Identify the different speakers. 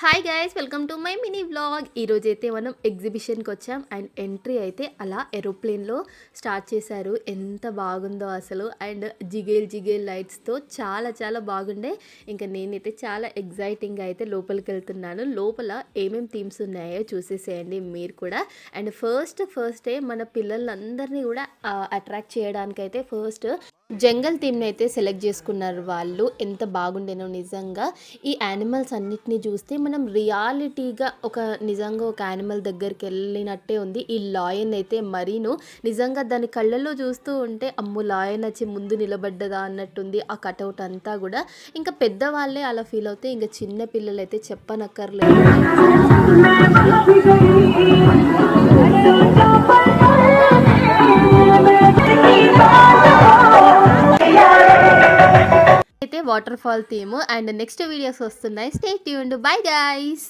Speaker 1: Hi guys, welcome to my mini vlog. ఈరోజైతే మనం ఎగ్జిబిషన్కి వచ్చాం అండ్ ఎంట్రీ అయితే అలా ఏరోప్లేన్లో స్టార్ట్ చేశారు. ఎంత బాగుందో అసలు. అండ్ జిగేల్ లైట్స్తో చాలా చాలా బాగుండే. ఇంకా నేనైతే చాలా ఎగ్జైటింగ్గా అయితే లోపలికి వెళ్తున్నాను. లోపల ఏమేమి థీమ్స్ ఉన్నాయో చూసేసేయండి మీరు కూడా. అండ్ ఫస్టే మన పిల్లలందరినీ కూడా అట్రాక్ట్ చేయడానికైతే ఫస్ట్ జంగల్ థీమ్ని అయితే సెలెక్ట్ చేసుకున్నారు వాళ్ళు. ఎంత బాగుండేనో నిజంగా. ఈ యానిమల్స్ అన్నిటినీ చూస్తే మనం రియాలిటీగా నిజంగా ఒక యానిమల్ దగ్గరికి వెళ్ళినట్టే ఉంది. ఈ లాయన్ అయితే మరీను నిజంగా దాని కళ్ళల్లో చూస్తూ ఉంటే అమ్ము లాయన్ వచ్చి ముందు నిలబడ్డదా అన్నట్టుంది ఆ కటౌట్ అంతా కూడా. ఇంకా పెద్దవాళ్ళే అలా ఫీల్ అవుతే ఇంకా చిన్న పిల్లలు అయితే చెప్పనక్కర్లేదు. అయితే waterfall theme. And next videos వస్తున్నాయి. Stay tuned. Bye guys.